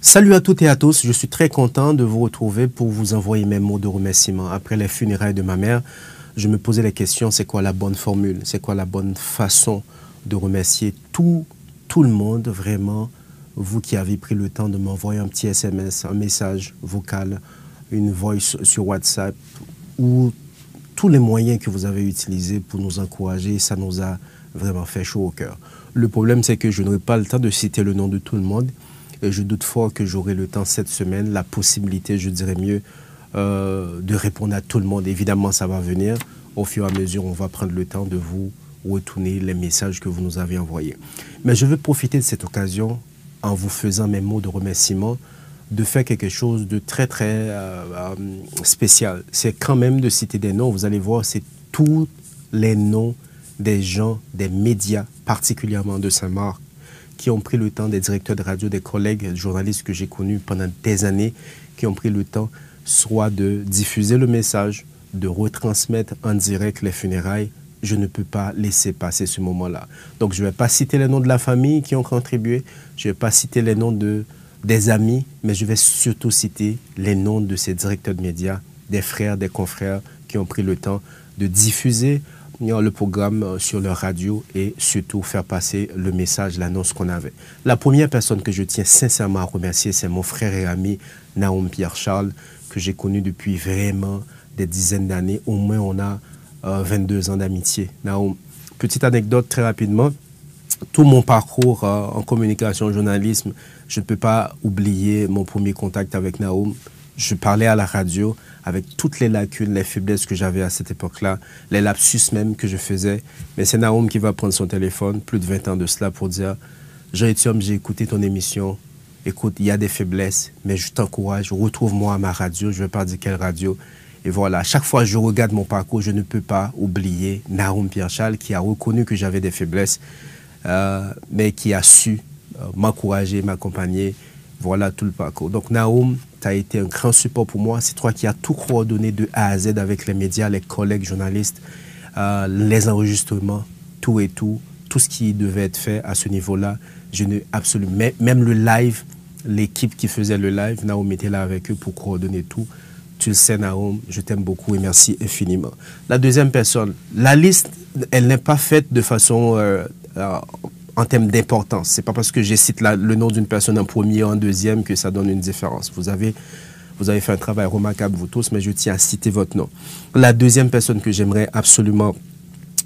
Salut à toutes et à tous, je suis très content de vous retrouver pour vous envoyer mes mots de remerciement. Après les funérailles de ma mère, je me posais la question, c'est quoi la bonne formule? C'est quoi la bonne façon de remercier tout le monde, vraiment, vous qui avez pris le temps de m'envoyer un petit SMS, un message vocal, une voice sur WhatsApp, ou tous les moyens que vous avez utilisés pour nous encourager, ça nous a vraiment fait chaud au cœur. Le problème, c'est que je n'aurai pas le temps de citer le nom de tout le monde. Et je doute fort que j'aurai le temps cette semaine, la possibilité, je dirais mieux, de répondre à tout le monde. Évidemment, ça va venir. Au fur et à mesure, on va prendre le temps de vous retourner les messages que vous nous avez envoyés. Mais je veux profiter de cette occasion, en vous faisant mes mots de remerciement, de faire quelque chose de très, très spécial. C'est quand même de citer des noms. Vous allez voir, c'est tous les noms des gens, des médias, particulièrement de Saint-Marc, qui ont pris le temps, des directeurs de radio, des collègues journalistes que j'ai connus pendant des années, qui ont pris le temps soit de diffuser le message, de retransmettre en direct les funérailles. Je ne peux pas laisser passer ce moment-là. Donc, je ne vais pas citer les noms de la famille qui ont contribué, je ne vais pas citer les noms des amis, mais je vais surtout citer les noms de ces directeurs de médias, des frères, des confrères qui ont pris le temps de diffuser le programme sur leur radio et surtout faire passer le message, l'annonce qu'on avait. La première personne que je tiens sincèrement à remercier, c'est mon frère et ami Naoum Pierre-Charles, que j'ai connu depuis vraiment des dizaines d'années. Au moins, on a 22 ans d'amitié. Naoum, petite anecdote très rapidement. Tout mon parcours en communication, journalisme, je ne peux pas oublier mon premier contact avec Naoum. Je parlais à la radio avec toutes les lacunes, les faiblesses que j'avais à cette époque-là, les lapsus même que je faisais. Mais c'est Naoum qui va prendre son téléphone, plus de 20 ans de cela, pour dire « Jean-Étienne, j'ai écouté ton émission. Écoute, il y a des faiblesses, mais je t'encourage, retrouve-moi à ma radio. Je ne vais pas dire quelle radio. » Et voilà, à chaque fois que je regarde mon parcours, je ne peux pas oublier Naoum Pierre-Charles qui a reconnu que j'avais des faiblesses, mais qui a su m'encourager, m'accompagner. Voilà tout le parcours. Donc Naoum, tu as été un grand support pour moi. C'est toi qui as tout coordonné de A à Z avec les médias, les collègues journalistes, les enregistrements, tout et tout ce qui devait être fait à ce niveau-là. Je n'ai absolument, même le live, l'équipe qui faisait le live, Naoum était là avec eux pour coordonner tout. Tu le sais, Naoum, je t'aime beaucoup et merci infiniment. La deuxième personne, la liste, elle n'est pas faite de façon en termes d'importance. Ce n'est pas parce que je cite le nom d'une personne en premier ou en deuxième que ça donne une différence. Vous avez fait un travail remarquable, vous tous, mais je tiens à citer votre nom. La deuxième personne que j'aimerais absolument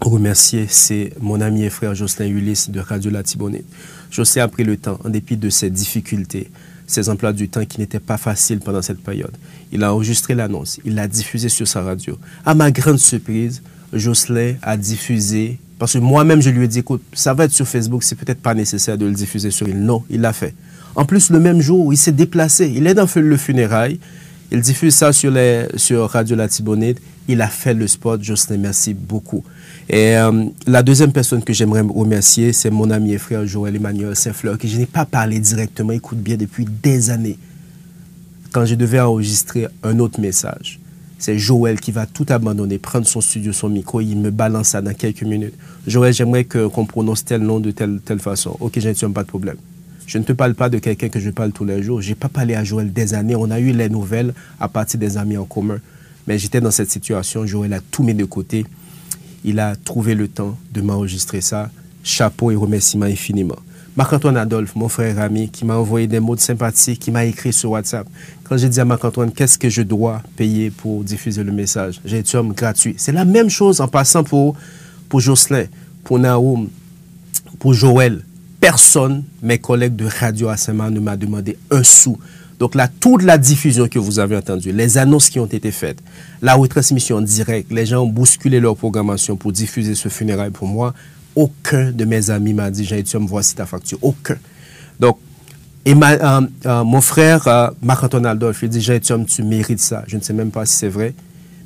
remercier, c'est mon ami et frère Jocelyn Ulysse de Radio Latibonite. Jocelyn a pris le temps, en dépit de ses difficultés, ses emplois du temps qui n'étaient pas faciles pendant cette période. Il a enregistré l'annonce, il l'a diffusée sur sa radio. À ma grande surprise, Jocelyn a diffusé, parce que moi-même je lui ai dit, écoute, ça va être sur Facebook, c'est peut-être pas nécessaire de le diffuser sur il. Non, il l'a fait. En plus, le même jour, il s'est déplacé, il est dans le funérail, il diffuse ça sur Radio Latibonite, il a fait le spot. Jocelyn, merci beaucoup. Et la deuxième personne que j'aimerais remercier, c'est mon ami et frère Joël Emmanuel Saint-Fleur, que je n'ai pas parlé directement, écoute bien, depuis des années. Quand je devais enregistrer un autre message, c'est Joël qui va tout abandonner, prendre son studio, son micro, il me balance ça dans quelques minutes. Joël, j'aimerais qu'on prononce tel nom de telle façon. Ok, je n'ai pas de problème. Je ne te parle pas de quelqu'un que je parle tous les jours. Je n'ai pas parlé à Joël des années. On a eu les nouvelles à partir des amis en commun. Mais j'étais dans cette situation. Joël a tout mis de côté. Il a trouvé le temps de m'enregistrer ça. Chapeau et remerciements infiniment. Marc-Antoine Adolphe, mon frère ami, qui m'a envoyé des mots de sympathie, qui m'a écrit sur WhatsApp. Quand j'ai dit à Marc-Antoine, qu'est-ce que je dois payer pour diffuser le message? J'ai été homme gratuit. C'est la même chose en passant pour Jocelyn, pour Naoum, pour Joël. Personne, mes collègues de Radio à Saint-Marc, ne m'a demandé un sou. Donc là, toute la diffusion que vous avez entendue, les annonces qui ont été faites, la retransmission en direct, les gens ont bousculé leur programmation pour diffuser ce funérail pour moi. Aucun de mes amis m'a dit, Jean-Étienne, voici ta facture. Aucun. Donc, mon frère Marc-Antoine Adolphe, il dit, Jean-Étienne, tu mérites ça. Je ne sais même pas si c'est vrai,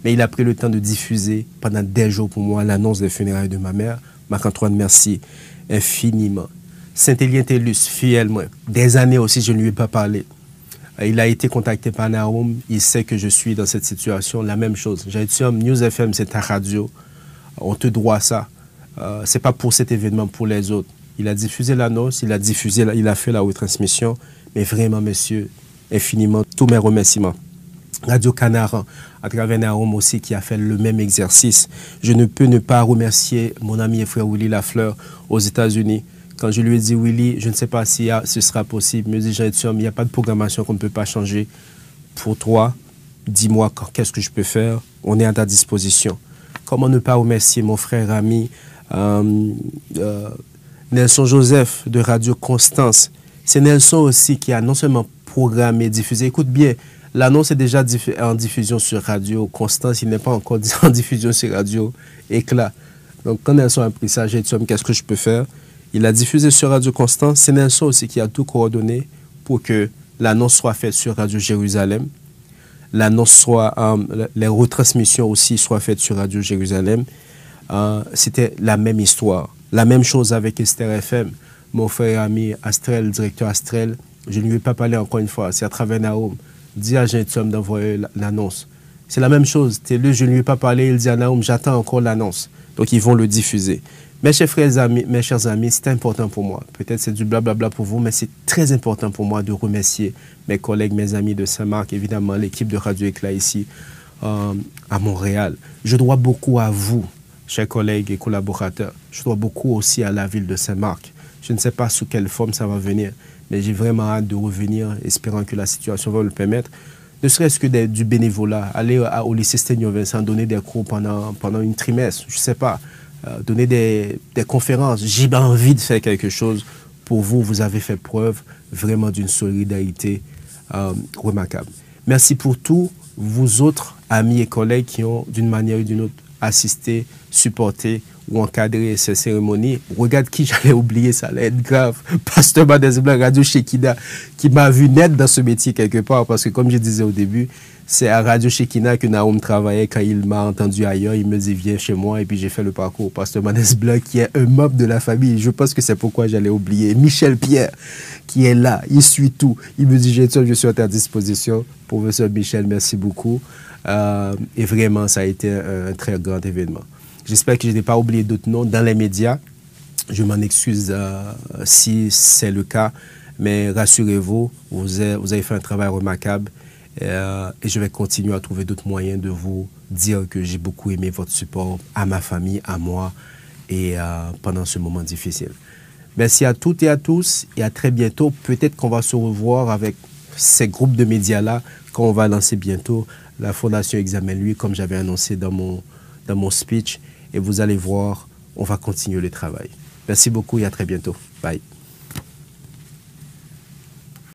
mais il a pris le temps de diffuser pendant des jours pour moi l'annonce des funérailles de ma mère. Marc-Antoine, merci infiniment. Saint-Élien Tellus, fidèle, moi. Des années aussi, je ne lui ai pas parlé. Il a été contacté par Naoum. Il sait que je suis dans cette situation. La même chose. J'ai dit, News FM, c'est ta radio. On te doit ça. C'est pas pour cet événement, pour les autres. Il a diffusé l'annonce, il a fait la retransmission, Mais vraiment, monsieur, infiniment, tous mes remerciements. Radio Canard, à travers Naum aussi, qui a fait le même exercice. Je ne peux ne pas remercier mon ami et frère Willy Lafleur aux États-Unis. Quand je lui ai dit, Willy, je ne sais pas si ce sera possible, il me dit, Jean-Étienne, il n'y a pas de programmation qu'on ne peut pas changer. Pour toi, dis-moi qu'est-ce que je peux faire. On est à ta disposition. Comment ne pas remercier mon frère ami Nelson Joseph de Radio Constance. C'est Nelson aussi qui a non seulement programmé, diffusé. Écoute bien, l'annonce est déjà en diffusion sur Radio Constance. Il n'est pas encore en diffusion sur Radio Éclat. Donc, quand Nelson a pris ça, j'ai dit, qu'est-ce que je peux faire? Il a diffusé sur Radio Constance. C'est Nelson aussi qui a tout coordonné pour que l'annonce soit faite sur Radio Jérusalem. L'annonce soit, les retransmissions aussi soient faites sur Radio Jérusalem. C'était la même histoire. La même chose avec Esther FM. Mon frère et ami Astrel, directeur Astrel, je ne lui ai pas parlé encore une fois, c'est à travers Naum. Dis à Jean-Étienne d'envoyer l'annonce. C'est la même chose. Je ne lui ai pas parlé, il dit à Naum, j'attends encore l'annonce. Donc ils vont le diffuser. Mes chers amis, c'est important pour moi. Peut-être c'est du blablabla pour vous, mais c'est très important pour moi de remercier mes collègues, mes amis de Saint-Marc, évidemment l'équipe de Radio Éclat ici à Montréal. Je dois beaucoup à vous, chers collègues et collaborateurs. Je dois beaucoup aussi à la ville de Saint-Marc. Je ne sais pas sous quelle forme ça va venir, mais j'ai vraiment hâte de revenir, espérant que la situation va le permettre. Ne serait-ce que du bénévolat, aller au lycée Sténion-Vincent, donner des cours pendant une trimestre, je ne sais pas, donner des conférences. J'ai envie de faire quelque chose pour vous. Vous avez fait preuve vraiment d'une solidarité remarquable. Merci pour tous vous autres amis et collègues qui ont d'une manière ou d'une autre assisté, supporté ou encadré ces cérémonies. Regarde qui j'allais oublier, ça allait être grave. Pasteur Badesblanc, Radio Shekina, qui m'a vu naître dans ce métier quelque part, parce que comme je disais au début, c'est à Radio Shekina que Naum travaillait. Quand il m'a entendu ailleurs, il me dit viens chez moi, et puis j'ai fait le parcours. Pasteur Badesblanc, qui est un membre de la famille, je pense que c'est pourquoi j'allais oublier. Michel Pierre, qui est là, il suit tout. Il me dit je suis à ta disposition. Professeur Michel, merci beaucoup. Et vraiment, ça a été un très grand événement. J'espère que je n'ai pas oublié d'autres noms dans les médias. Je m'en excuse si c'est le cas, mais rassurez-vous, vous avez fait un travail remarquable et je vais continuer à trouver d'autres moyens de vous dire que j'ai beaucoup aimé votre support à ma famille, à moi et pendant ce moment difficile. Merci à toutes et à tous et à très bientôt. Peut-être qu'on va se revoir avec ces groupes de médias-là quand on va lancer bientôt la Fondation Examen Lui, comme j'avais annoncé dans mon speech. Et vous allez voir, on va continuer le travail. Merci beaucoup et à très bientôt. Bye.